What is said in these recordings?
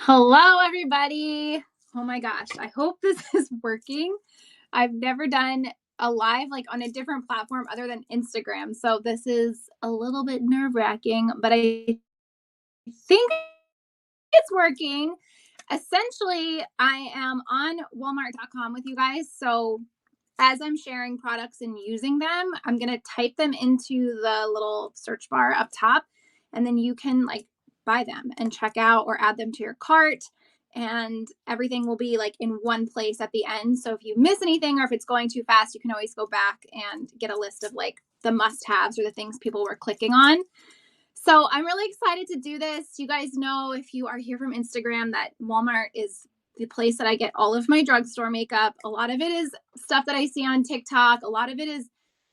Hello, everybody. Oh my gosh, I hope this is working. I've never done a live like on a different platform other than Instagram. So this is a little bit nerve-wracking, but I think it's working. Essentially, I am on walmart.com with you guys. So as I'm sharing products and using them, I'm going to type them into the little search bar up top, and then you can like buy them and check out or add them to your cart. And everything will be like in one place at the end. So if you miss anything or if it's going too fast, you can always go back and get a list of like the must haves or the things people were clicking on. So I'm really excited to do this. You guys know, if you are here from Instagram, that Walmart is the place that I get all of my drugstore makeup. A lot of it is stuff that I see on TikTok. A lot of it is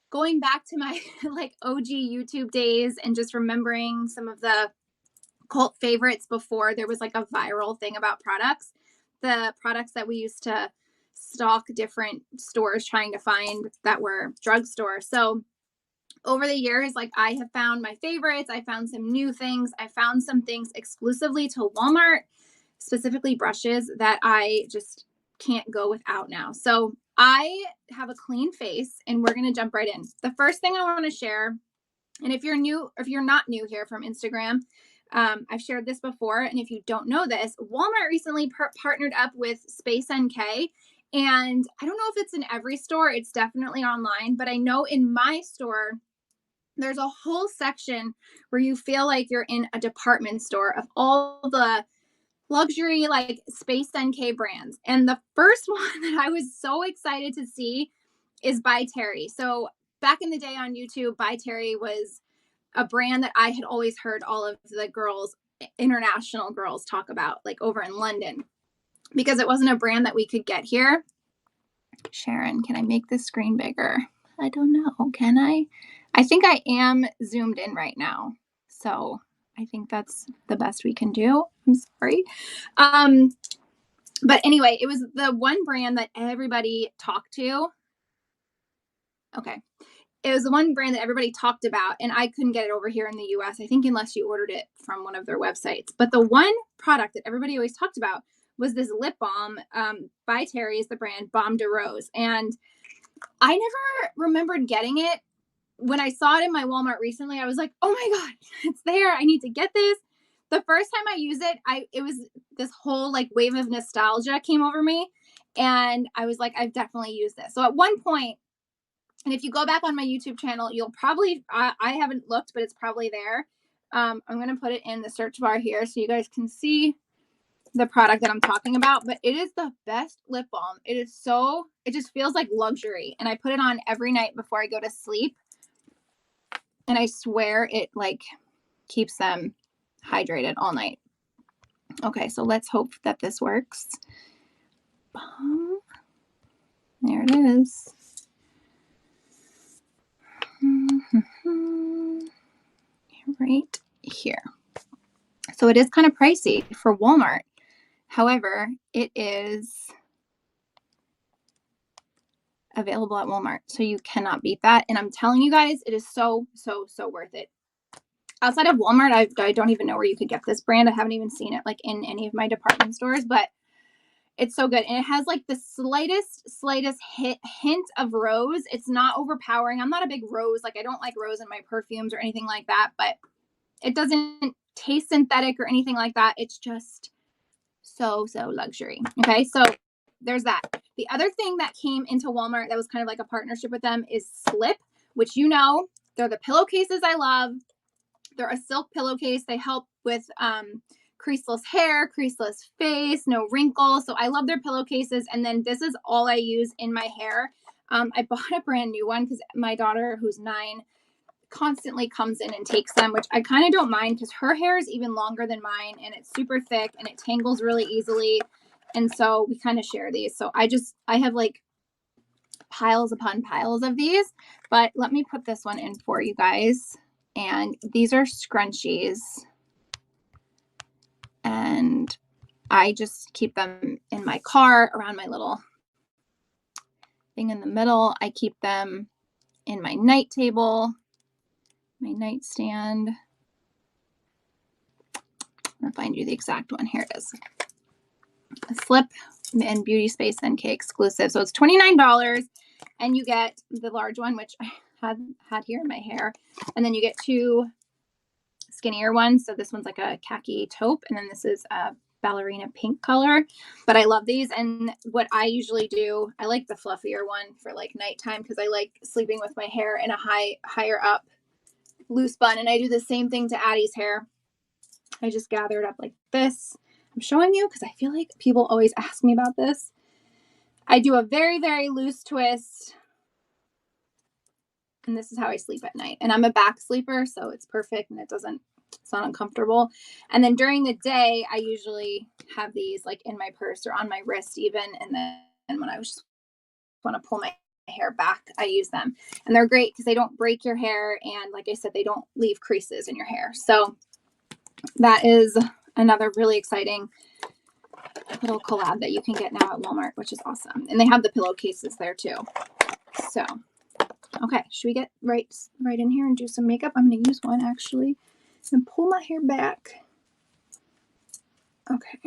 going back to my like OG YouTube days and just remembering some of the cult favorites before there was like a viral thing about products. The products that we used to stalk different stores trying to find that were drugstore. So over the years, like I have found my favorites. I found some new things. I found some things exclusively to Walmart, specifically brushes that I just can't go without now. So I have a clean face and we're going to jump right in. The first thing I want to share, and if you're new, if you're not new here from Instagram, I've shared this before. And if you don't know this, Walmart recently partnered up with Space NK. And I don't know if it's in every store, it's definitely online, but I know in my store, there's a whole section where you feel like you're in a department store of all the luxury like Space NK brands. And the first one that I was so excited to see is By Terry. So back in the day on YouTube, By Terry was a brand that I had always heard all of the girls, international girls, talk about, like over in London, because it wasn't a brand that we could get here. Sharon, can I make this screen bigger? I don't know. Can I? I think I am zoomed in right now. So I think that's the best we can do. I'm sorry. But anyway, it was the one brand that everybody talked to. Okay. It was the one brand that everybody talked about, and I couldn't get it over here in the US, I think, unless you ordered it from one of their websites. But the one product that everybody always talked about was this lip balm. By Terry is the brand, Balm de Rose. And I never remembered getting it. When I saw it in my Walmart recently, I was like, oh my God, it's there. I need to get this. The first time I used it, it was this whole like wave of nostalgia came over me. And I was like, I've definitely used this. So at one point, and if you go back on my YouTube channel, you'll probably, I haven't looked, but it's probably there. I'm going to put it in the search bar here so you guys can see the product that I'm talking about. But it is the best lip balm. It is so, it just feels like luxury. And I put it on every night before I go to sleep. And I swear it like keeps them hydrated all night. Okay, so let's hope that this works. There it is. Right here. So it is kind of pricey for Walmart. However, it is available at Walmart. So you cannot beat that. And I'm telling you guys, it is so, so, so worth it. Outside of Walmart, I don't even know where you could get this brand. I haven't even seen it like in any of my department stores, but it's so good. And it has like the slightest hint of rose. It's not overpowering. I'm not a big rose. Like I don't like rose in my perfumes or anything like that, but it doesn't taste synthetic or anything like that. It's just so, so luxury. Okay. So there's that. The other thing that came into Walmart that was kind of like a partnership with them is Slip, which, you know, they're the pillowcases I love. They're a silk pillowcase. They help with creaseless hair, creaseless face, no wrinkles. So I love their pillowcases. And then this is all I use in my hair. I bought a brand new one because my daughter, who's 9, constantly comes in and takes them, which I kind of don't mind because her hair is even longer than mine and it's super thick and it tangles really easily. And so we kind of share these. So I have like piles upon piles of these, but let me put this one in for you guys. And these are scrunchies. And I just keep them in my car around my little thing in the middle. I keep them in my night table, my nightstand. I'll find you the exact one. Here it is. Slip and Beauty Space NK exclusive. So it's $29 and you get the large one, which I had here in my hair. And then you get 2 skinnier ones. So this one's like a khaki taupe, and then this is a ballerina pink color. But I love these. And what I usually do, I like the fluffier one for like nighttime because I like sleeping with my hair in a higher up loose bun. And I do the same thing to Addie's hair. I just gather it up like this. I'm showing you because I feel like people always ask me about this. I do a very, very loose twist. And this is how I sleep at night. And I'm a back sleeper, so it's perfect and it's not uncomfortable. And then during the day, I usually have these like in my purse or on my wrist even. And then when I just want to pull my hair back, I use them. And they're great because they don't break your hair. And like I said, they don't leave creases in your hair. So that is another really exciting little collab that you can get now at Walmart, which is awesome. And they have the pillowcases there too. So okay, should we get right in here and do some makeup? I'm going to use one actually and pull my hair back. Okay.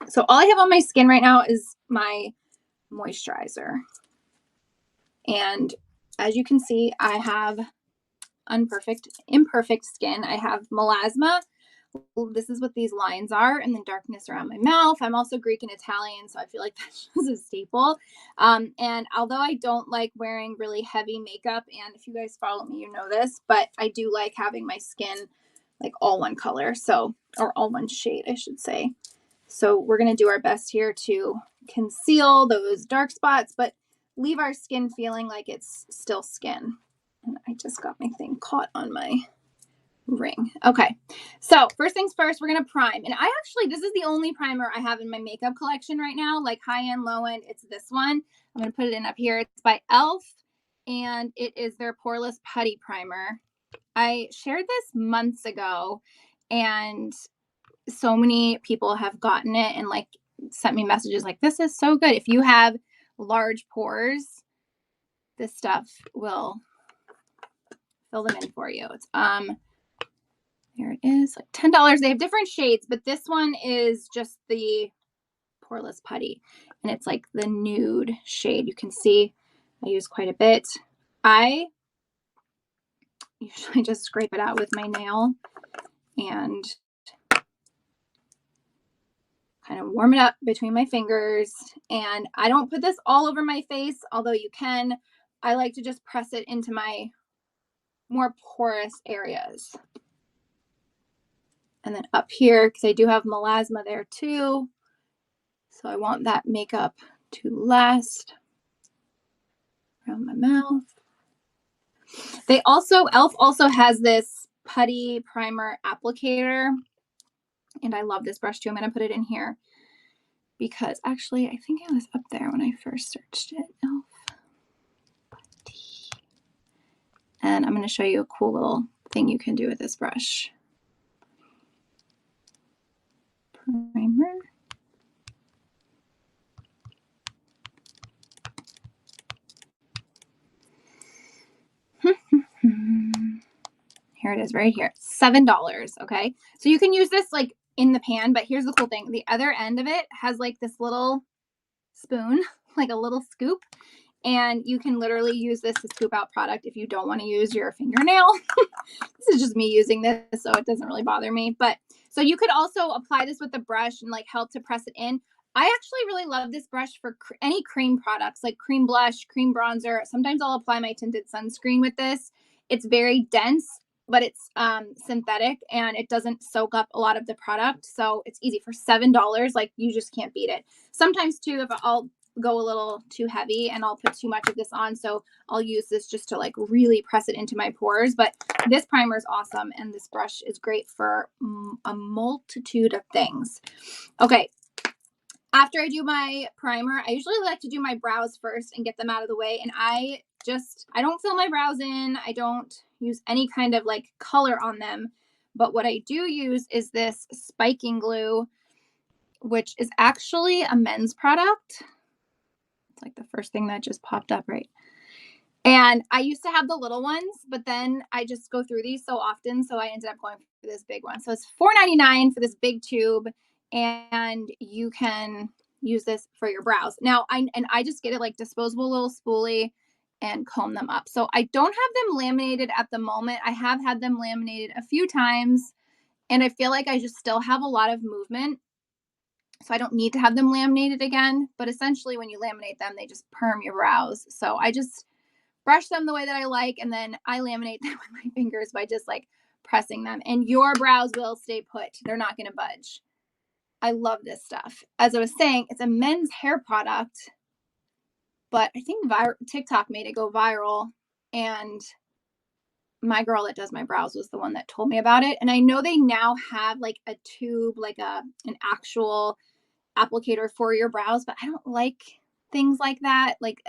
So all I have on my skin right now is my moisturizer. And as you can see, I have imperfect skin. I have melasma. This is what these lines are, and then darkness around my mouth. I'm also Greek and Italian, so I feel like that's just a staple. And although I don't like wearing really heavy makeup, and if you guys follow me, you know this, but I do like having my skin like all one color, or all one shade, I should say. So we're going to do our best here to conceal those dark spots, but leave our skin feeling like it's still skin. And I just got my thing caught on my ring. Okay, so first things first, we're gonna prime. And this is the only primer I have in my makeup collection right now, like high end, low end. It's this one. I'm gonna put it in up here. It's by Elf, and it is their poreless putty primer. I shared this months ago, and so many people have gotten it and like sent me messages like, this is so good. If you have large pores, this stuff will fill them in for you. It's there it is, like $10. They have different shades, but this one is just the poreless putty, and it's like the nude shade. You can see I use quite a bit. I usually just scrape it out with my nail and kind of warm it up between my fingers. And I don't put this all over my face, although you can. I like to just press it into my more porous areas. And then up here, because I do have melasma there too, so I want that makeup to last around my mouth. Elf also has this putty primer applicator, and I love this brush too. I'm going to put it in here because actually I think it was up there when I first searched it. Elf putty. And I'm going to show you a cool little thing you can do with this brush. Primer. Here it is right here. $7. Okay. So you can use this like in the pan, but here's the cool thing. The other end of it has like this little spoon, like a little scoop. And you can literally use this to scoop out product if you don't want to use your fingernail. This is just me using this, so it doesn't really bother me. But so you could also apply this with the brush and like help to press it in. I actually really love this brush for any cream products, like cream blush, cream bronzer. Sometimes I'll apply my tinted sunscreen with this. It's very dense, but it's synthetic and it doesn't soak up a lot of the product. So it's easy for $7. Like you just can't beat it. Sometimes too, if I'll go a little too heavy and I'll put too much of this on. So I'll use this just to like really press it into my pores. But this primer is awesome. And this brush is great for a multitude of things. Okay. After I do my primer, I usually like to do my brows first and get them out of the way. And I don't fill my brows in. I don't use any kind of like color on them. But what I do use is this spiking glue, which is actually a men's product. It's like the first thing that just popped up, right? And I used to have the little ones, but then I just go through these so often. So I ended up going for this big one. So it's $4.99 for this big tube. and you can use this for your brows. Now, I just get it like disposable little spoolie and comb them up. So I don't have them laminated at the moment. I have had them laminated a few times, and I feel like I just still have a lot of movement. So I don't need to have them laminated again. But essentially, when you laminate them, they just perm your brows. So I just brush them the way that I like, and then I laminate them with my fingers by just like pressing them. And your brows will stay put. They're not going to budge. I love this stuff. As I was saying, it's a men's hair product, but I think TikTok made it go viral. And my girl that does my brows was the one that told me about it. And I know they now have like a tube, like an actual applicator for your brows, but I don't like things like that, like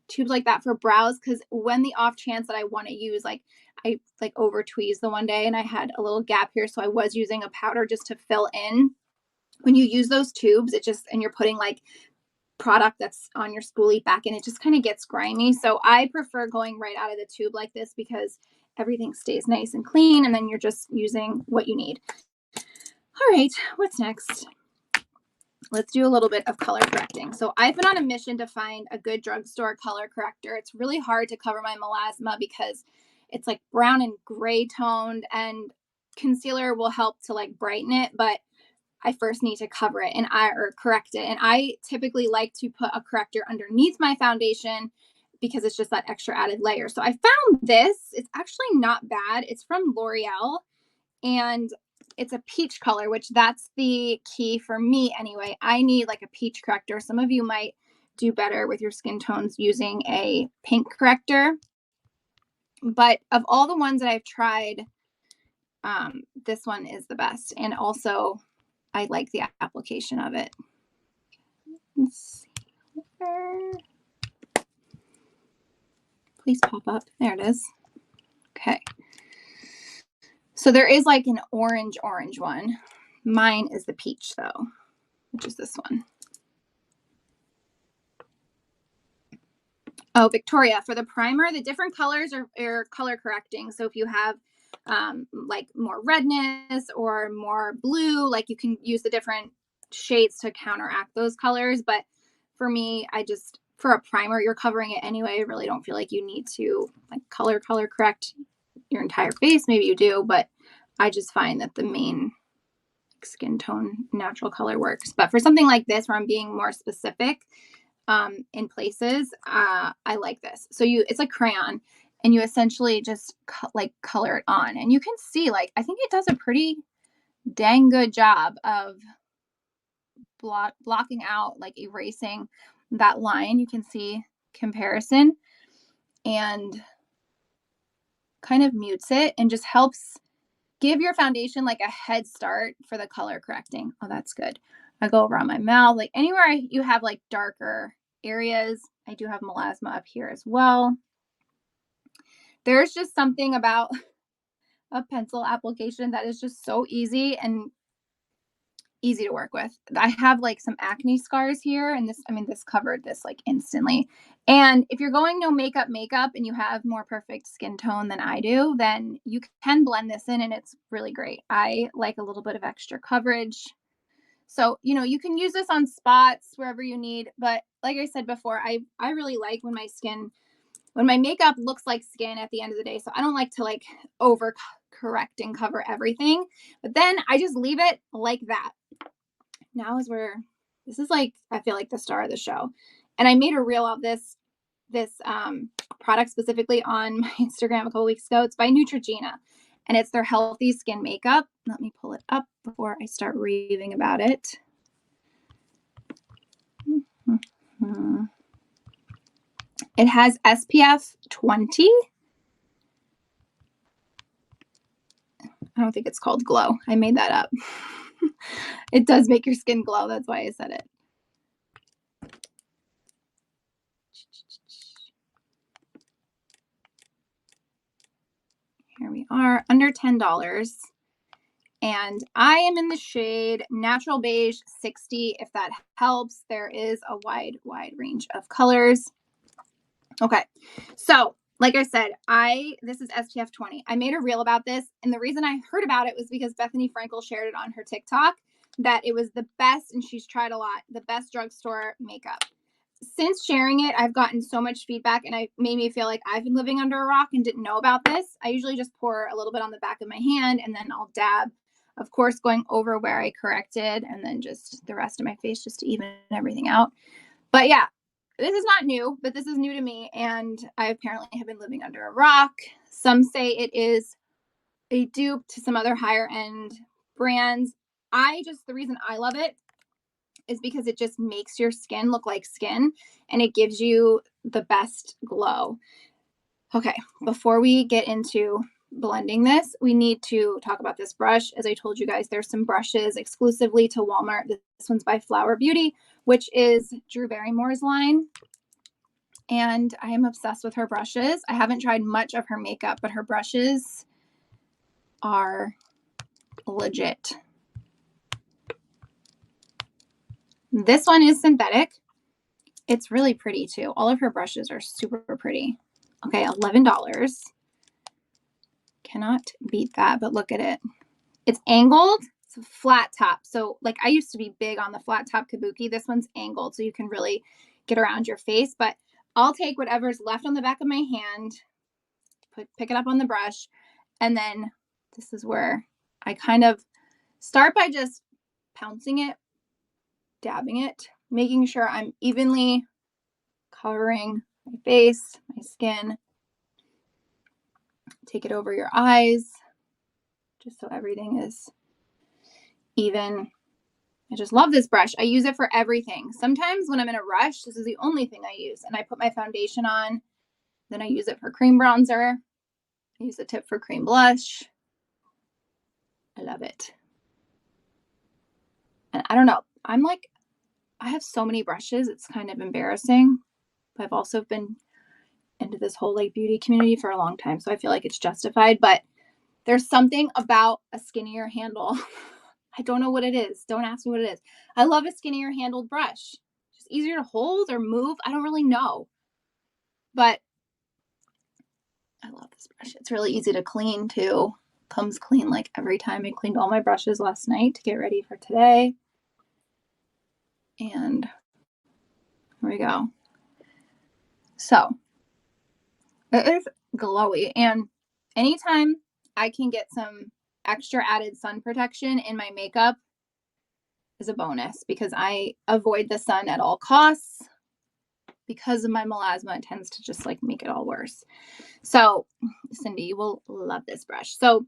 tubes like that for brows, because when the off chance that I want to use, like I like over tweezed the one day and I had a little gap here, so I was using a powder just to fill in. When you use those tubes, it just, and you're putting like product that's on your spoolie back in, it just kind of gets grimy. So I prefer going right out of the tube like this because everything stays nice and clean, and then you're just using what you need. All right, what's next? Let's do a little bit of color correcting. So I've been on a mission to find a good drugstore color corrector. It's really hard to cover my melasma because it's like brown and gray toned, and concealer will help to like brighten it, but I first need to cover it or correct it. And I typically like to put a corrector underneath my foundation because it's just that extra added layer. So I found this. It's actually not bad. It's from L'Oreal, and it's a peach color, which that's the key for me anyway. I need like a peach corrector. Some of you might do better with your skin tones using a pink corrector. But of all the ones that I've tried, this one is the best. And also, I like the application of it. Let's see here. Please pop up. There it is. Okay. So there is like an orange one. Mine is the peach though, which is this one. Oh, Victoria, for the primer, the different colors are color correcting. So if you have like more redness or more blue, like you can use the different shades to counteract those colors. But for me, for a primer, you're covering it anyway. I really don't feel like you need to like color correct your entire face. Maybe you do, but I just find that the main skin tone natural color works. But for something like this where I'm being more specific in places, I like this. So it's like crayon, and you essentially just like color it on, and you can see like I think it does a pretty dang good job of blocking out, like erasing that line. You can see comparison and kind of mutes it and just helps give your foundation like a head start for the color correcting. Oh, that's good. I go around my mouth, like anywhere you have like darker areas. I do have melasma up here as well. There's just something about a pencil application that is just so easy and easy to work with. I have like some acne scars here, and this covered this like instantly. And if you're going no makeup and you have more perfect skin tone than I do, then you can blend this in and it's really great. I like a little bit of extra coverage. So, you can use this on spots wherever you need. But like I said before, I really like when my makeup looks like skin at the end of the day. So I don't like to like over correct and cover everything, but then I just leave it like that. Now this is like, I feel like the star of the show. And I made a reel of this product specifically on my Instagram a couple weeks ago. It's by Neutrogena, and it's their healthy skin makeup. Let me pull it up before I start raving about it. It has SPF 20. I don't think it's called glow. I made that up. It does make your skin glow. That's why I said it. Here we are, under $10. And I am in the shade Natural Beige 60, if that helps. There is a wide range of colors. Okay, so like I said, this is SPF 20. I made a reel about this, and the reason I heard about it was because Bethany Frankel shared it on her TikTok. that it was the best, and she's tried a lot, the best drugstore makeup. Since sharing it, I've gotten so much feedback, and it made me feel like I've been living under a rock and didn't know about this. I usually just pour a little bit on the back of my hand, and then I'll dab, of course, going over where I corrected, and then just the rest of my face just to even everything out. But yeah, this is not new, but this is new to me, and I apparently have been living under a rock. Some say it is a dupe to some other higher end brands. The reason I love it is because it just makes your skin look like skin, and it gives you the best glow. Okay, before we get into blending this, we need to talk about this brush. As I told you guys, there's some brushes exclusively to Walmart. This one's by Flower Beauty, which is Drew Barrymore's line. And I am obsessed with her brushes. I haven't tried much of her makeup, but her brushes are legit. This one is synthetic. It's really pretty too. All of her brushes are super pretty. Okay, $11. Cannot beat that, but look at it. It's angled. It's a flat top. So like I used to be big on the flat top kabuki. This one's angled so you can really get around your face, but I'll take whatever's left on the back of my hand, pick it up on the brush, and then this is where I kind of start by just pouncing it, dabbing it, making sure I'm evenly covering my face, my skin. Take it over your eyes, just so everything is even. I just love this brush. I use it for everything. Sometimes when I'm in a rush, this is the only thing I use. And I put my foundation on, then I use it for cream bronzer. I use the tip for cream blush. I love it. And I don't know, I have so many brushes, it's kind of embarrassing. But I've also been into this whole like beauty community for a long time, so I feel like it's justified. But there's something about a skinnier handle. I don't know what it is. Don't ask me what it is. I love a skinnier handled brush. Just easier to hold or move. I don't really know. But I love this brush. It's really easy to clean too. Comes clean like every time. I cleaned all my brushes last night to get ready for today. And here we go. So it is glowy. And anytime I can get some extra added sun protection in my makeup is a bonus, because I avoid the sun at all costs. Because of my melasma, it tends to just like make it all worse. So Cindy, you will love this brush. So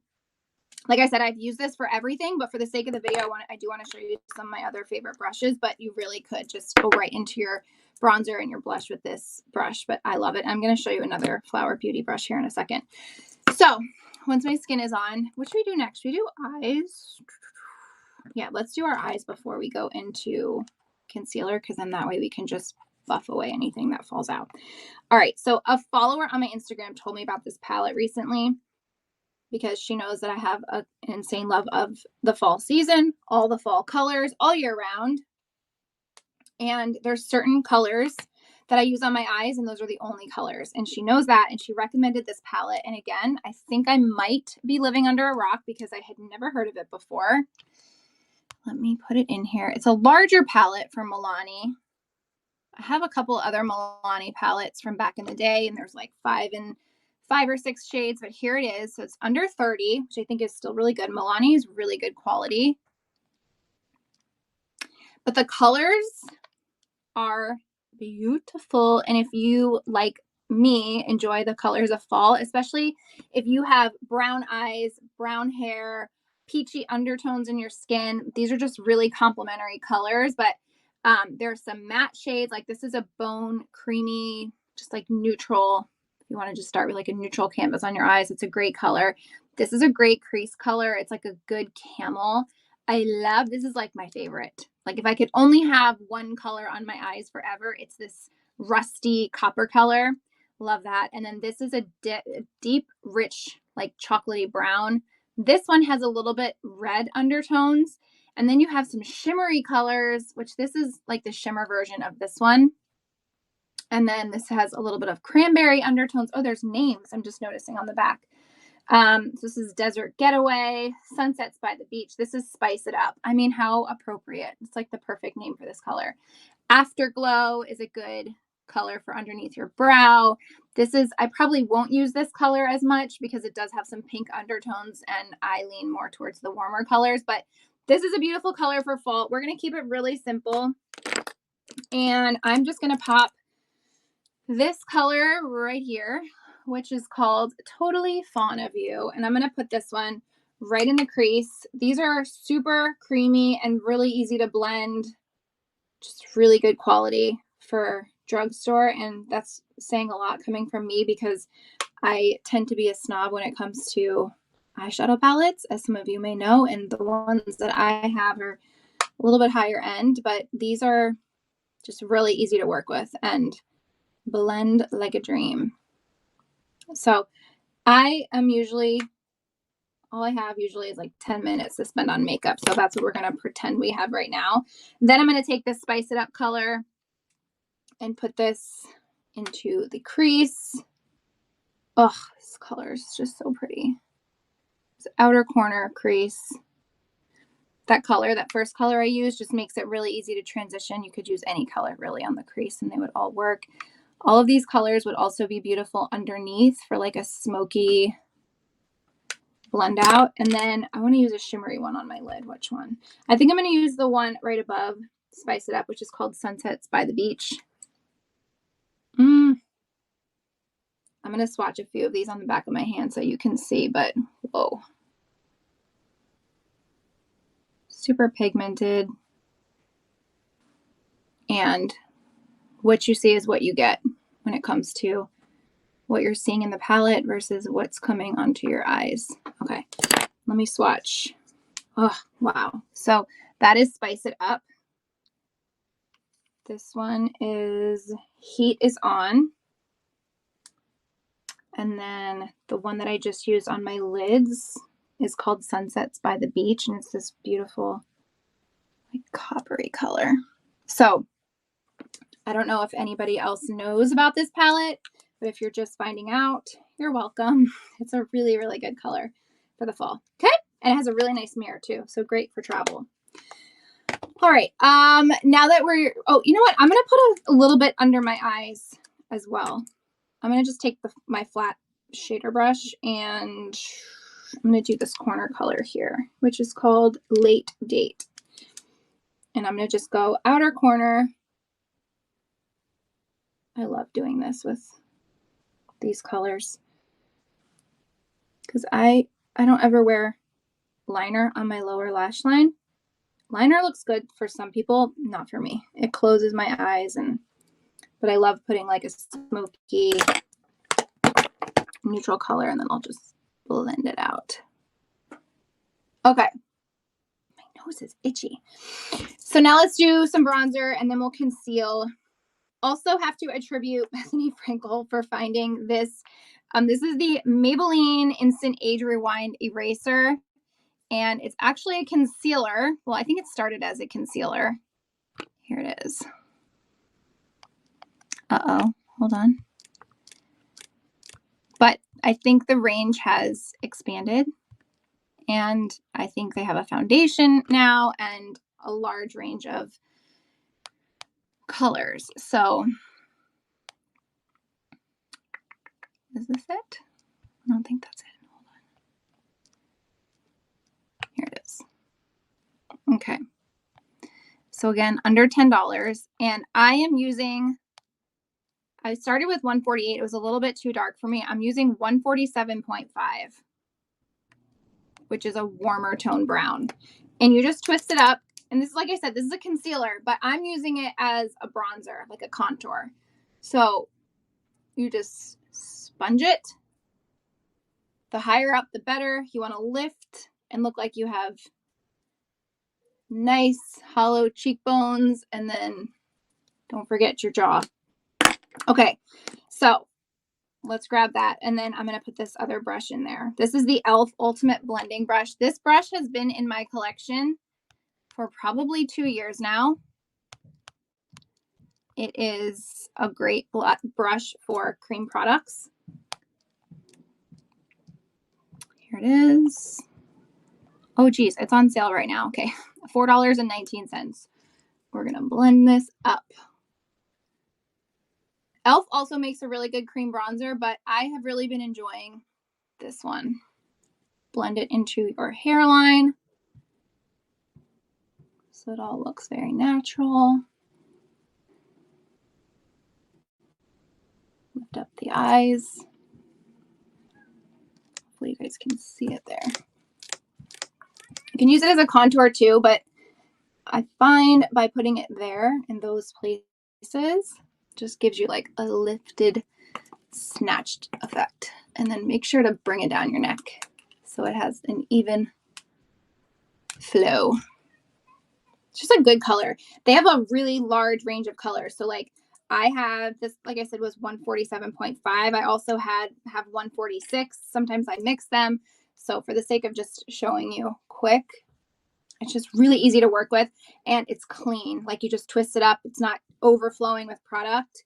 like I said, I've used this for everything, but for the sake of the video, I do want to show you some of my other favorite brushes, but you really could just go right into your bronzer and your blush with this brush, but I love it. I'm going to show you another Flower Beauty brush here in a second. So once my skin is on, what should we do next? We do eyes. Yeah, let's do our eyes before we go into concealer, because then that way we can just buff away anything that falls out. All right, so a follower on my Instagram told me about this palette recently, because she knows that I have an insane love of the fall season, all the fall colors all year round. And there's certain colors that I use on my eyes, and those are the only colors. And she knows that, and she recommended this palette. And again, I think I might be living under a rock because I had never heard of it before. Let me put it in here. It's a larger palette from Milani. I have a couple other Milani palettes from back in the day, and there's like 5 or 6 shades, but here it is. So it's under 30, which I think is still really good. Milani is really good quality. But the colors are beautiful. And if you, like me, enjoy the colors of fall, especially if you have brown eyes, brown hair, peachy undertones in your skin, these are just really complementary colors. But there's some matte shades. Like this is a bone creamy, just like neutral. You want to just start with like a neutral canvas on your eyes. It's a great color. This is a great crease color. It's like a good camel. I love, this is like my favorite. Like if I could only have one color on my eyes forever, it's this rusty copper color. Love that. And then this is a deep, rich, like chocolatey brown. This one has a little bit red undertones. And then you have some shimmery colors, which this is like the shimmer version of this one. And then this has a little bit of cranberry undertones. Oh, there's names I'm just noticing on the back. So this is Desert Getaway, Sunsets by the Beach. This is Spice It Up. I mean, how appropriate. It's like the perfect name for this color. Afterglow is a good color for underneath your brow. This is, I probably won't use this color as much because it does have some pink undertones and I lean more towards the warmer colors, but this is a beautiful color for fall. We're going to keep it really simple. And I'm just going to pop this color right here, which is called Totally Fawn of You. And I'm going to put this one right in the crease. These are super creamy and really easy to blend. Just really good quality for drugstore. And that's saying a lot coming from me because I tend to be a snob when it comes to eyeshadow palettes, as some of you may know. And the ones that I have are a little bit higher end, but these are just really easy to work with and blend like a dream. So I am usually, all I have usually is like 10 minutes to spend on makeup. So that's what we're going to pretend we have right now. Then I'm going to take this Spice It Up color and put this into the crease. Oh, this color is just so pretty. This outer corner crease. That color, that first color I used, just makes it really easy to transition. You could use any color really on the crease and they would all work. All of these colors would also be beautiful underneath for like a smoky blend out. And then I want to use a shimmery one on my lid. Which one? I think I'm going to use the one right above Spice It Up, which is called Sunsets by the Beach. I'm going to swatch a few of these on the back of my hand so you can see, but whoa. Super pigmented. And what you see is what you get when it comes to what you're seeing in the palette versus what's coming onto your eyes. Okay, let me swatch. Oh, wow. So that is Spice It Up. This one is Heat Is On. And then the one that I just used on my lids is called Sunsets by the Beach. And it's this beautiful like coppery color. So I don't know if anybody else knows about this palette, but if you're just finding out, you're welcome. It's a really, really good color for the fall. Okay. And it has a really nice mirror too. So great for travel. All right. Now that we're, oh, you know what? I'm going to put a little bit under my eyes as well. I'm going to just take my flat shader brush and I'm going to do this corner color here, which is called Late Date. And I'm going to just go outer corner. I love doing this with these colors because I don't ever wear liner on my lower lash line. Liner looks good for some people, not for me. It closes my eyes, but I love putting like a smoky neutral color and then I'll just blend it out. Okay. My nose is itchy. So now let's do some bronzer and then we'll conceal. Also have to attribute Bethany Frankel for finding this. This is the Maybelline Instant Age Rewind Eraser. And it's actually a concealer. Well, I think it started as a concealer. Here it is. Uh-oh, hold on. But I think the range has expanded. And I think they have a foundation now and a large range of colors. So is this it? I don't think that's it. Hold on. Here it is. Okay. So again, under $10. And I am using, I started with 148. It was a little bit too dark for me. I'm using 147.5, which is a warmer tone brown. And you just twist it up. And this is, like I said, this is a concealer, but I'm using it as a bronzer, like a contour. So you just sponge it. The higher up, the better. You want to lift and look like you have nice hollow cheekbones, and then don't forget your jaw. Okay, so let's grab that, and then I'm going to put this other brush in there. This is the e.l.f. Ultimate Blending Brush. This brush has been in my collection for probably 2 years now. It is a great brush for cream products. Here it is. Oh, geez, it's on sale right now. Okay, $4.19. We're going to blend this up. e.l.f. also makes a really good cream bronzer, but I have really been enjoying this one. Blend it into your hairline so it all looks very natural. Lift up the eyes. Hopefully you guys can see it there. You can use it as a contour too, but I find by putting it there in those places, just gives you like a lifted, snatched effect. And then make sure to bring it down your neck so it has an even flow. It's just a good color. They have a really large range of colors. So like I have this, like I said, was 147.5. I also have 146. Sometimes I mix them. So for the sake of just showing you quick, it's just really easy to work with and it's clean. Like you just twist it up. It's not overflowing with product.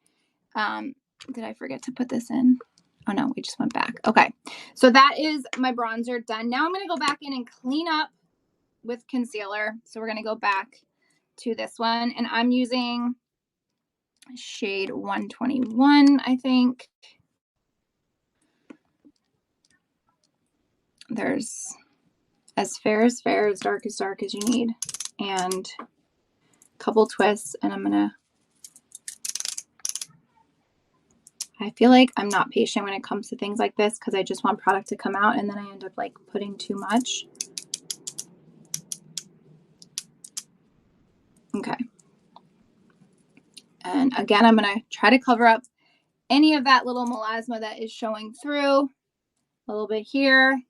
Did I forget to put this in? Oh no, we just went back. Okay. So that is my bronzer done. Now I'm going to go back in and clean up with concealer. So we're going to go back to this one and I'm using shade 121, I think. There's as fair as fair, as dark as you need, and a couple twists, and I feel like I'm not patient when it comes to things like this because I just want product to come out and then I end up like putting too much. Okay. And again, I'm going to try to cover up any of that little melasma that is showing through. A little bit here.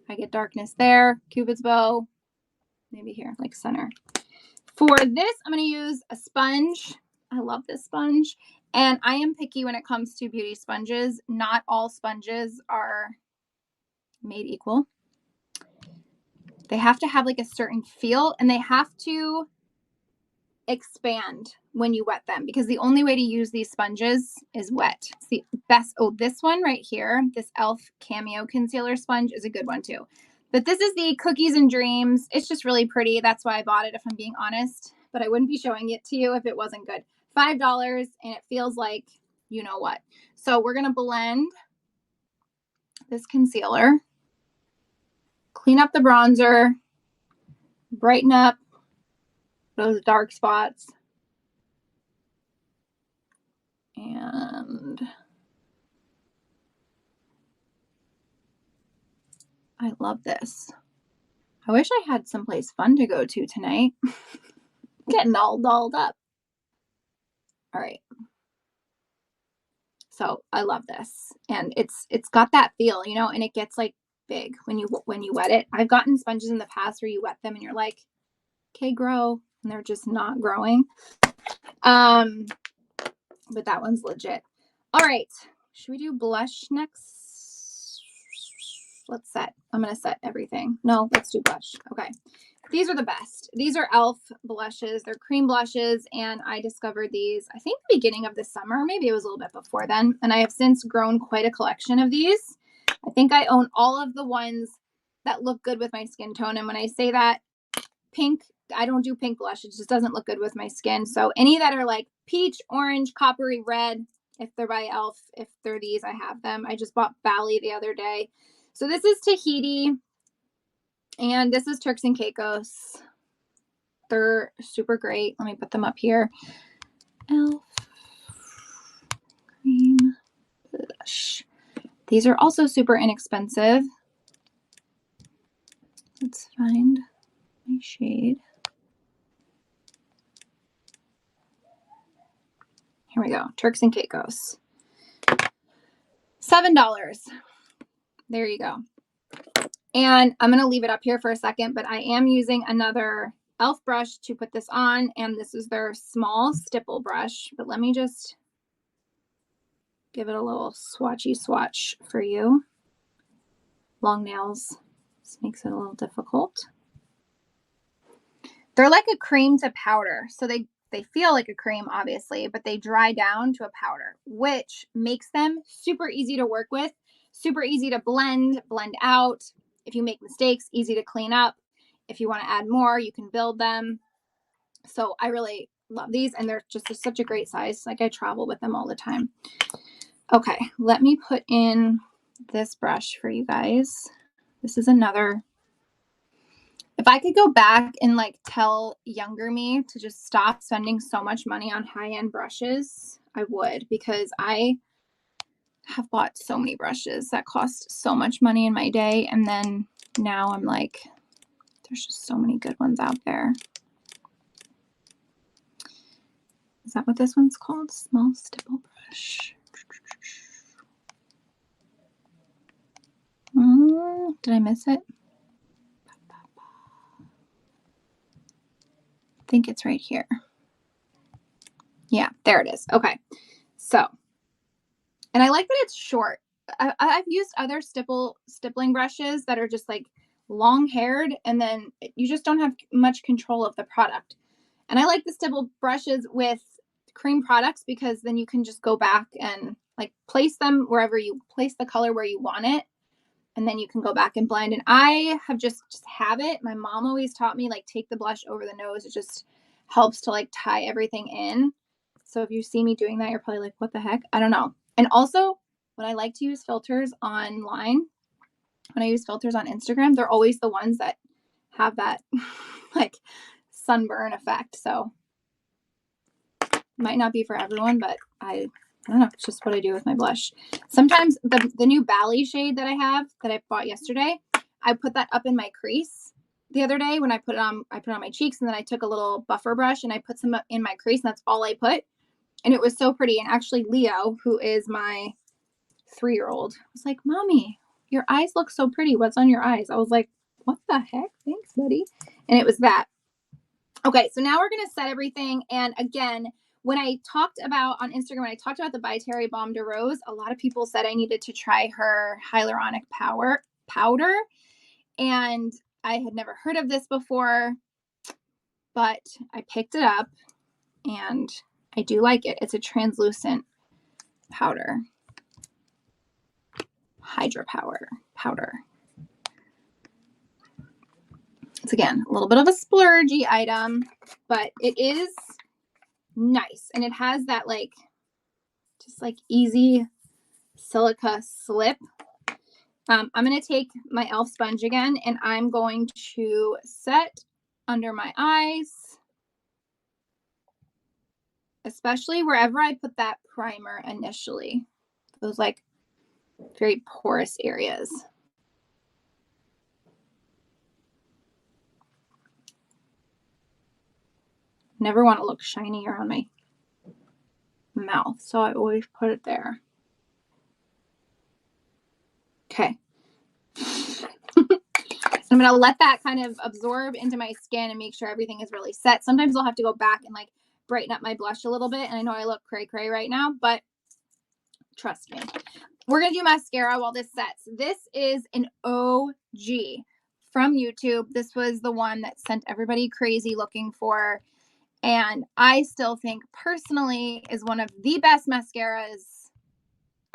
I get darkness there. Cupid's bow. Maybe here, like center. For this, I'm going to use a sponge. I love this sponge. And I am picky when it comes to beauty sponges. Not all sponges are made equal. They have to have like a certain feel and they have to expand when you wet them because the only way to use these sponges is wet. It's the best. Oh, this one right here, this e.l.f. Cameo Concealer Sponge is a good one too. But this is the Cookies and Dreams. It's just really pretty. That's why I bought it if I'm being honest. But I wouldn't be showing it to you if it wasn't good. $5 and it feels like you know what. So we're going to blend this concealer. Clean up the bronzer. Brighten up those dark spots. And I love this. I wish I had someplace fun to go to tonight. Getting all dolled up. All right. So I love this. And it's got that feel, you know, and it gets like big when you wet it. I've gotten sponges in the past where you wet them and you're like, okay, grow. And they're just not growing. But that one's legit. All right. Should we do blush next? Let's set. I'm going to set everything. No, let's do blush. Okay. These are the best. These are e.l.f. blushes. They're cream blushes. And I discovered these, I think, the beginning of the summer. Maybe it was a little bit before then. And I have since grown quite a collection of these. I think I own all of the ones that look good with my skin tone. And when I say that, pink, I don't do pink blush. It just doesn't look good with my skin. So any that are like peach, orange, coppery red, if they're by e.l.f., if they're these, I have them. I just bought Bali the other day. So this is Tahiti. And this is Turks and Caicos. They're super great. Let me put them up here. e.l.f. Cream blush. These are also super inexpensive. Let's find my shade. Here we go. Turks and Caicos. $7. There you go. And I'm going to leave it up here for a second, but I am using another e.l.f. brush to put this on. And this is their small stipple brush. But let me just give it a little swatchy swatch for you. Long nails. This makes it a little difficult. They're like a cream to powder. So they feel like a cream, obviously, but they dry down to a powder, which makes them super easy to work with. super easy to blend out. If you make mistakes, easy to clean up. If you want to add more, you can build them. So I really love these, and they're just such a great size. Like I travel with them all the time. Okay, let me put in this brush for you guys. This is another. If I could go back and like tell younger me to just stop spending so much money on high-end brushes, I would, because I have bought so many brushes that cost so much money in my day. And then now I'm like, there's just so many good ones out there. Is that what this one's called? Small stipple brush. Did I miss it? I think it's right here. Yeah, there it is. Okay. So, and I like that it's short. I've used other stippling brushes that are just like long haired, and then you just don't have much control of the product. And I like the stipple brushes with cream products because then you can just go back and like place them wherever you place the color where you want it. And then you can go back and blend. And I have just have it. My mom always taught me like take the blush over the nose. It just helps to like tie everything in. So if you see me doing that, you're probably like, what the heck? I don't know. And also when I like to use filters online, when I use filters on Instagram, they're always the ones that have that like sunburn effect. So might not be for everyone, but I don't know. It's just what I do with my blush. Sometimes the new Bally shade that I have that I bought yesterday, I put that up in my crease the other day when I put it on my cheeks, and then I took a little buffer brush and I put some in my crease, and that's all I put. And it was so pretty. And actually Leo, who is my 3-year-old, was like, Mommy, your eyes look so pretty. What's on your eyes? I was like, what the heck? Thanks, buddy. And it was that. Okay, so now we're going to set everything. And again, when I talked about on Instagram, when I talked about the By Terry Baume de Rose, a lot of people said I needed to try her hyaluronic powder. And I had never heard of this before, but I picked it up and I do like it. It's a translucent powder. Hydra powder. It's again a little bit of a splurgy item, but it is nice. And it has that like just like easy silica slip. I'm going to take my e.l.f. sponge again, and I'm going to set under my eyes, especially wherever I put that primer initially. Those like very porous areas. Never want to look shiny around my mouth, so I always put it there. Okay. I'm going to let that kind of absorb into my skin and make sure everything is really set. Sometimes I'll have to go back and like brighten up my blush a little bit. And I know I look cray right now, but trust me. We're going to do mascara while this sets. This is an OG from YouTube. This was the one that sent everybody crazy looking for. And I still think personally is one of the best mascaras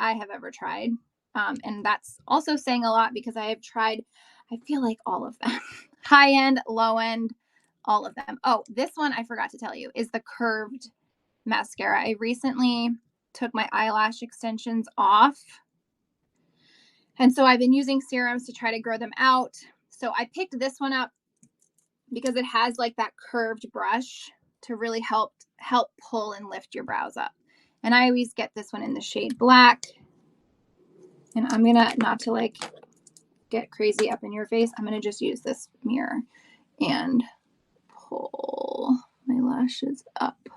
I have ever tried. And that's also saying a lot because I have tried, I feel like all of them. High end, low end, all of them. Oh, this one I forgot to tell you is the curved mascara. I recently took my eyelash extensions off. And so I've been using serums to try to grow them out. So I picked this one up because it has like that curved brush to really help pull and lift your brows up. And I always get this one in the shade black. And I'm going to, not to like get crazy up in your face, I'm going to just use this mirror and pull my lashes up.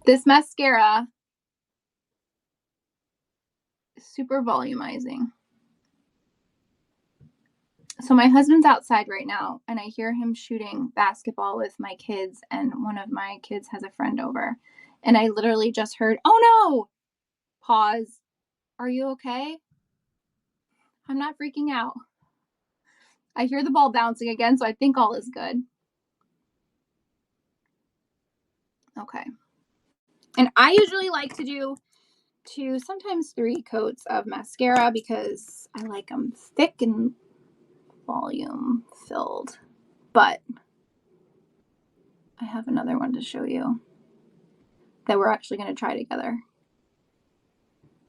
This mascara is super volumizing. So my husband's outside right now, and I hear him shooting basketball with my kids, and one of my kids has a friend over. And I literally just heard, oh no, pause. Are you okay? I'm not freaking out. I hear the ball bouncing again, so I think all is good. Okay. And I usually like to do 2, sometimes 3 coats of mascara because I like them thick and volume filled. But I have another one to show you that we're actually going to try together.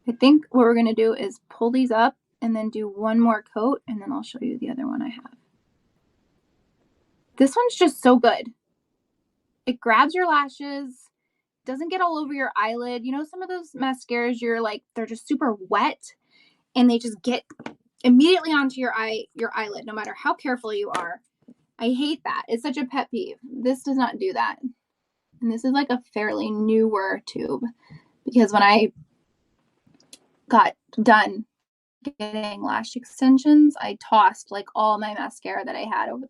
I think what we're going to do is pull these up and then do one more coat, and then I'll show you the other one I have. This one's just so good. It grabs your lashes, doesn't get all over your eyelid. You know, some of those mascaras, you're like, they're just super wet and they just get immediately onto your eyelid, no matter how careful you are. I hate that. It's such a pet peeve. This does not do that. And this is like a fairly newer tube because when I got done getting lash extensions, I tossed like all my mascara that I had over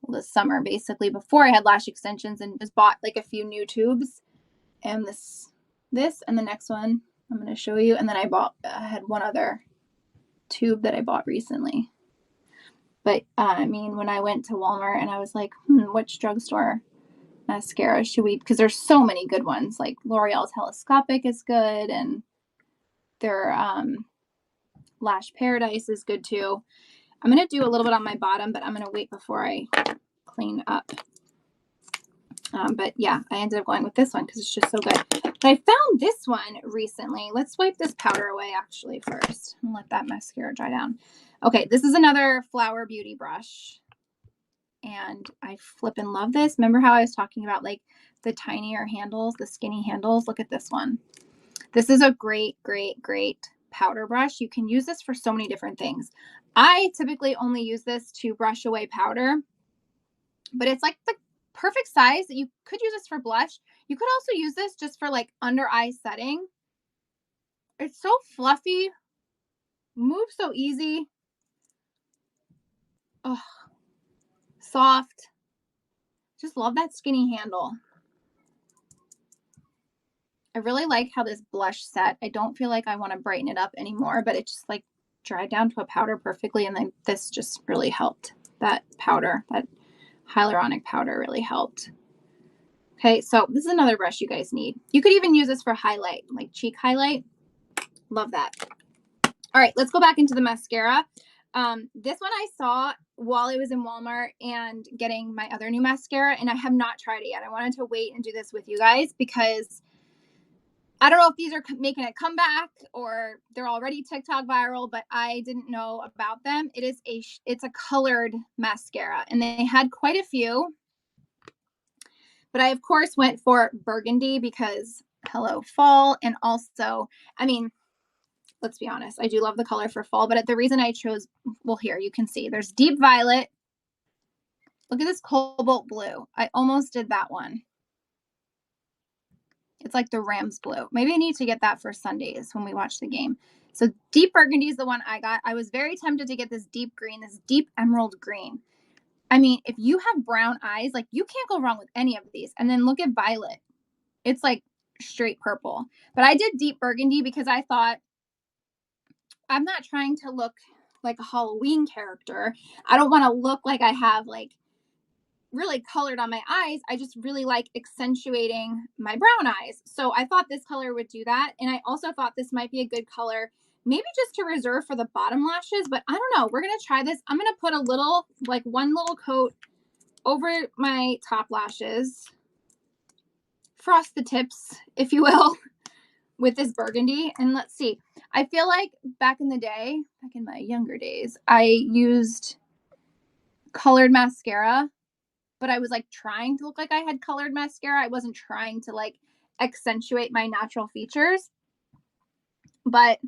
this summer, basically before I had lash extensions, and just bought like a few new tubes. And this and the next one I'm going to show you. And then I had one other tube that I bought recently. But I mean, when I went to Walmart and I was like, which drugstore mascara should we, because there's so many good ones, like L'Oreal Telescopic is good, and their Lash Paradise is good too. I'm going to do a little bit on my bottom, but I'm going to wait before I clean up. But yeah, I ended up going with this one because it's just so good. But I found this one recently. Let's wipe this powder away actually first and let that mascara dry down. Okay, this is another Flower Beauty brush. And I flippin' love this. Remember how I was talking about like the tinier handles, the skinny handles? Look at this one. This is a great, great, great powder brush. You can use this for so many different things. I typically only use this to brush away powder, but it's like the perfect size that you could use this for blush. You could also use this just for like under eye setting. It's so fluffy, moves so easy. Oh, soft. Just love that skinny handle. I really like how this blush set. I don't feel like I want to brighten it up anymore, but it just like dried down to a powder perfectly. And then this just really helped. That powder, that hyaluronic powder really helped. Okay, so this is another brush you guys need. You could even use this for highlight, like cheek highlight. Love that. All right, let's go back into the mascara. This one I saw while I was in Walmart and getting my other new mascara, and I have not tried it yet. I wanted to wait and do this with you guys because I don't know if these are making a comeback or they're already TikTok viral, but I didn't know about them. It's a colored mascara, and they had quite a few. But I, of course, went for burgundy because hello, fall. And also, I mean, let's be honest, I do love the color for fall, but the reason I chose, well, here you can see there's deep violet. Look at this cobalt blue. I almost did that one. It's like the Rams blue. Maybe I need to get that for Sundays when we watch the game. So deep burgundy is the one I got. I was very tempted to get this deep green, this deep emerald green. I mean, if you have brown eyes, like you can't go wrong with any of these. And then look at violet. It's like straight purple. But I did deep burgundy because I thought I'm not trying to look like a Halloween character. I don't want to look like I have like really colored on my eyes. I just really like accentuating my brown eyes. So I thought this color would do that. And I also thought this might be a good color, maybe just to reserve for the bottom lashes, but I don't know. We're going to try this. I'm going to put a little, like one little coat over my top lashes, frost the tips, if you will, with this burgundy. And let's see. I feel like back in the day, back in my younger days, I used colored mascara, but I was like trying to look like I had colored mascara. I wasn't trying to like accentuate my natural features. But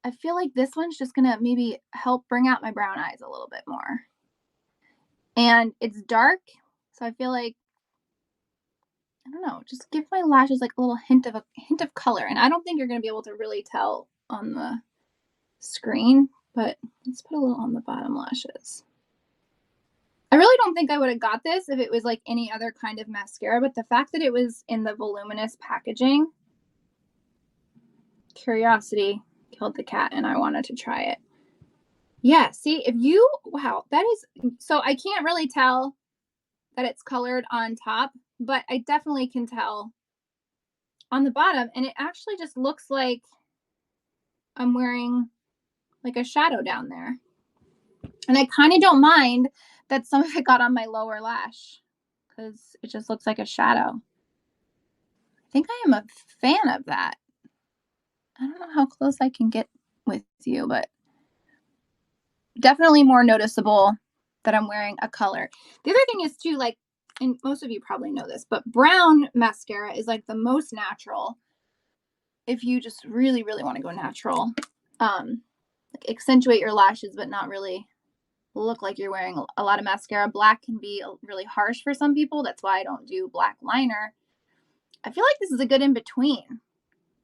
I feel like this one's just going to maybe help bring out my brown eyes a little bit more. And it's dark, so I feel like, I don't know, just give my lashes like a little hint of color. And I don't think you're going to be able to really tell on the screen, but let's put a little on the bottom lashes. I really don't think I would have got this if it was like any other kind of mascara, but the fact that it was in the voluminous packaging, curiosity killed the cat and I wanted to try it. Yeah, see, wow, that is, so I can't really tell that it's colored on top, but I definitely can tell on the bottom, and it actually just looks like I'm wearing like a shadow down there. And I kind of don't mind that some of it got on my lower lash because it just looks like a shadow. I think I am a fan of that. I don't know how close I can get with you, but definitely more noticeable that I'm wearing a color. The other thing is too, like, and most of you probably know this, but brown mascara is like the most natural if you just really, really want to go natural. Like accentuate your lashes, but not really look like you're wearing a lot of mascara. Black can be really harsh for some people. That's why I don't do black liner. I feel like this is a good in between.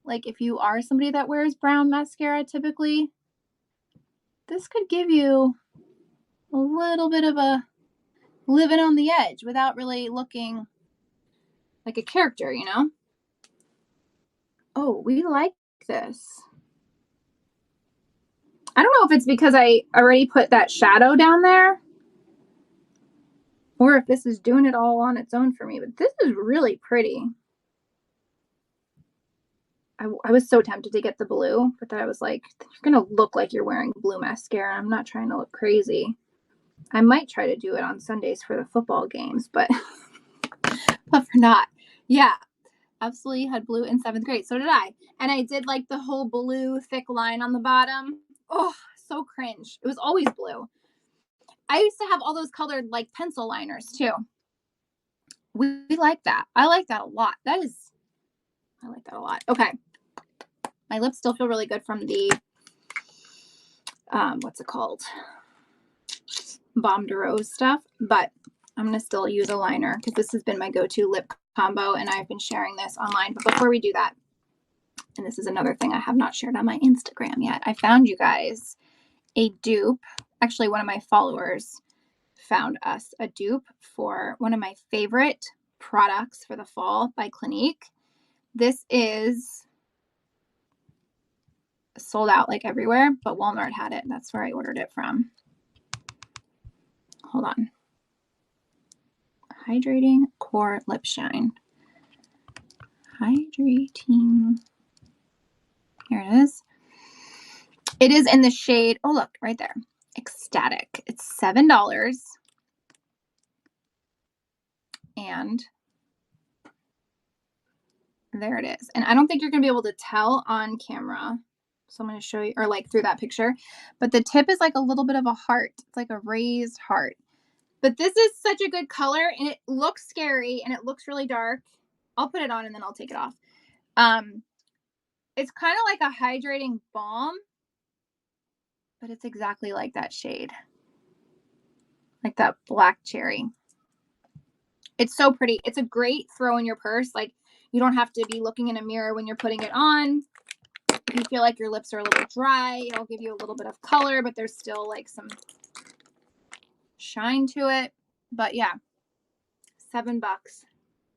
Like if you are somebody that wears brown mascara typically, this could give you a little bit of a living on the edge without really looking like a character, you know? Oh, we like this. I don't know if it's because I already put that shadow down there or if this is doing it all on its own for me, but this is really pretty. I was so tempted to get the blue, but then I was like, you're going to look like you're wearing blue mascara. I'm not trying to look crazy. I might try to do it on Sundays for the football games, but for not. Yeah, absolutely had blue in 7th grade. So did I. And I did like the whole blue thick line on the bottom. Oh, so cringe. It was always blue. I used to have all those colored like pencil liners too. We like that. I like that a lot. I like that a lot. Okay. My lips still feel really good from the, what's it called? Baume de Rose stuff, but I'm going to still use a liner because this has been my go-to lip combo and I've been sharing this online. But before we do that, and this is another thing I have not shared on my Instagram yet, I found you guys a dupe. Actually, one of my followers found us a dupe for one of my favorite products for the fall by Clinique. This is sold out like everywhere, but Walmart had it. That's where I ordered it from. Hold on. Hydrating Core Lip Shine. Hydrating. Here it is. It is in the shade, oh look, right there. Ecstatic. It's $7. And there it is. And I don't think you're going to be able to tell on camera. So I'm going to show you, or like through that picture. But the tip is like a little bit of a heart. It's like a raised heart. But this is such a good color and it looks scary and it looks really dark. I'll put it on and then I'll take it off. It's kind of like a hydrating balm, but it's exactly like that shade. Like that black cherry. It's so pretty. It's a great throw in your purse. Like you don't have to be looking in a mirror when you're putting it on. If you feel like your lips are a little dry, it'll give you a little bit of color, but there's still like some shine to it. But yeah, $7.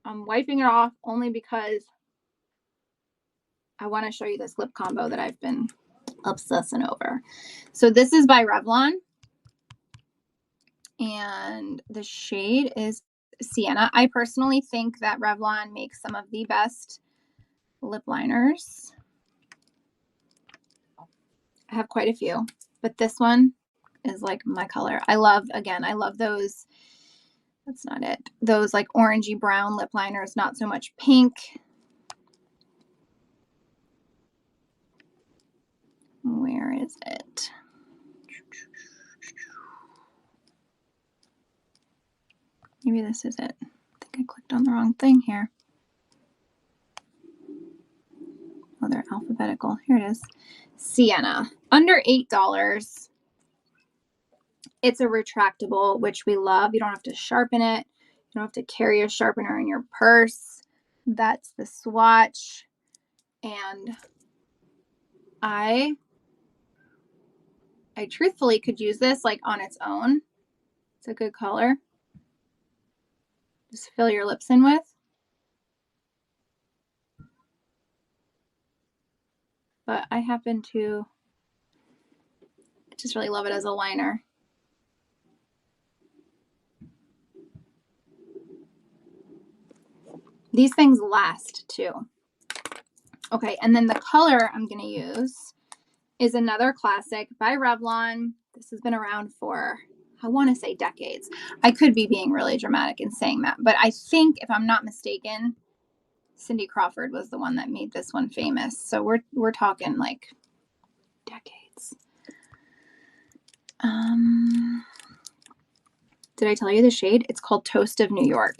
I'm wiping it off only because I want to show you this lip combo that I've been obsessing over. So this is by Revlon. And the shade is Sienna. I personally think that Revlon makes some of the best lip liners. I have quite a few, but this one is like my color. I love those. That's not it. Those like orangey brown lip liners, not so much pink. Where is it? Maybe this is it. I think I clicked on the wrong thing here. Oh, they're alphabetical. Here it is. Sienna. Under $8. It's a retractable, which we love. You don't have to sharpen it. You don't have to carry a sharpener in your purse. That's the swatch. And I truthfully could use this like on its own. It's a good color. Just fill your lips in with. But I happen to just really love it as a liner. These things last too. Okay, and then the color I'm going to use is another classic by Revlon. This has been around for, I want to say, decades. I could be being really dramatic in saying that, but I think, if I'm not mistaken, Cindy Crawford was the one that made this one famous. So we're talking like decades. Did I tell you the shade? It's called Toast of New York.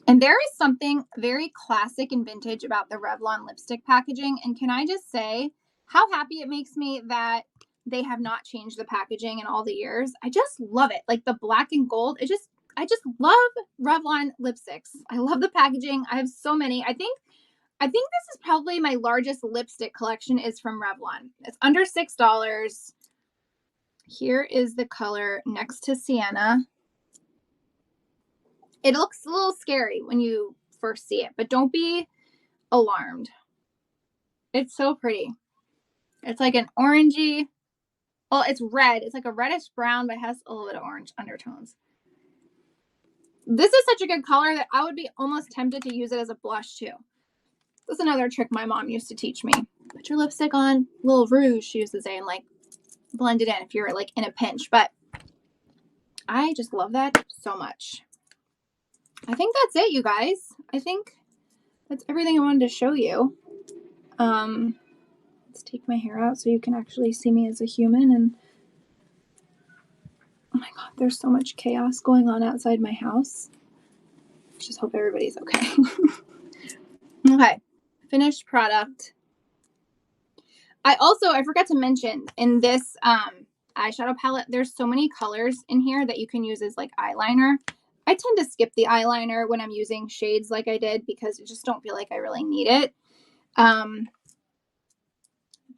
And there is something very classic and vintage about the Revlon lipstick packaging. And can I just say how happy it makes me that they have not changed the packaging in all the years. I just love it. Like the black and gold. I just love Revlon lipsticks. I love the packaging. I have so many. I think this is probably my largest lipstick collection is from Revlon. It's under $6. Here is the color Next to Sienna. It looks a little scary when you first see it, but don't be alarmed. It's so pretty. It's like an orangey, well, it's red. It's like a reddish brown, but it has a little bit of orange undertones. This is such a good color that I would be almost tempted to use it as a blush too. That's another trick my mom used to teach me. Put your lipstick on, little rouge, she used to say, and like blend it in if you're like in a pinch. But I just love that so much. I think that's it, you guys. I think that's everything I wanted to show you. Let's take my hair out so you can actually see me as a human. And oh my God, there's so much chaos going on outside my house. Just hope everybody's okay. Okay, finished product. I forgot to mention in this eyeshadow palette, there's so many colors in here that you can use as like eyeliner. I tend to skip the eyeliner when I'm using shades like I did because I just don't feel like I really need it.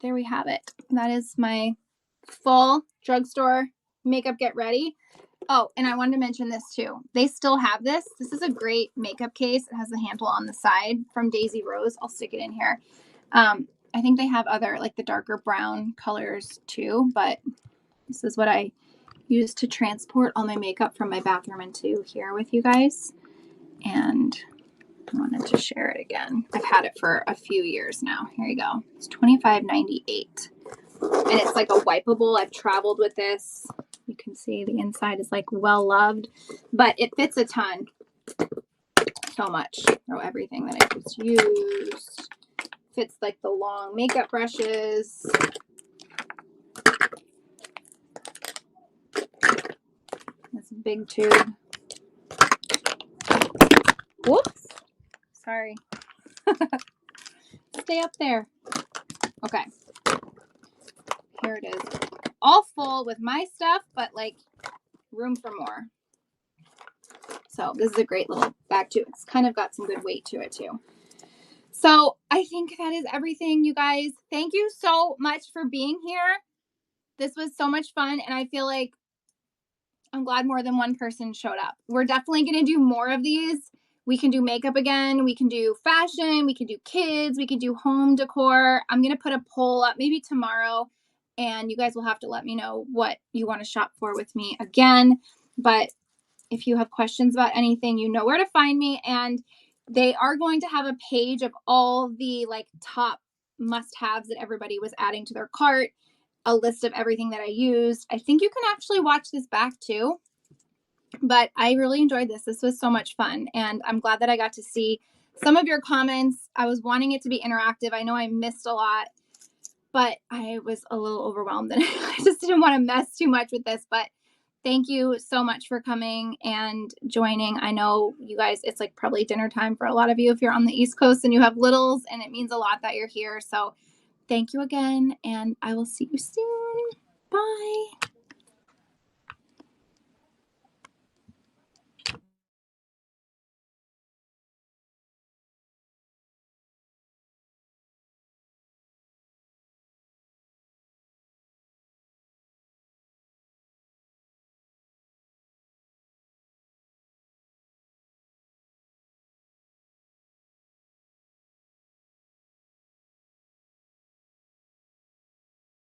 There we have it. That is my full drugstore makeup get ready. Oh, and I wanted to mention this too. They still have this. This is a great makeup case. It has the handle on the side from Daisy Rose. I'll stick it in here. I think they have other like the darker brown colors too, but this is what I use to transport all my makeup from my bathroom into here with you guys. And I wanted to share it again. I've had it for a few years now. Here you go. It's $25.98. And it's like a wipeable. I've traveled with this. You can see the inside is like well loved, but it fits a ton. So much. Throw everything that I just used. Fits like the long makeup brushes. This big tube. Whoops. Sorry. Stay up there. Okay. Here it is. All full with my stuff, but like room for more. So this is a great little bag too. It's kind of got some good weight to it too. So I think that is everything, you guys. Thank you so much for being here. This was so much fun, and I feel like I'm glad more than one person showed up. We're definitely going to do more of these. We can do makeup again. We can do fashion. We can do kids. We can do home decor. I'm going to put a poll up maybe tomorrow, and you guys will have to let me know what you want to shop for with me again. But if you have questions about anything, you know where to find me. And they are going to have a page of all the like top must-haves that everybody was adding to their cart, a list of everything that I used. I think you can actually watch this back too. But I really enjoyed this. This was so much fun. And I'm glad that I got to see some of your comments. I was wanting it to be interactive. I know I missed a lot, but I was a little overwhelmed and I just didn't want to mess too much with this. But thank you so much for coming and joining. I know you guys, it's like probably dinner time for a lot of you if you're on the East Coast and you have littles, and it means a lot that you're here. So thank you again, and I will see you soon. Bye.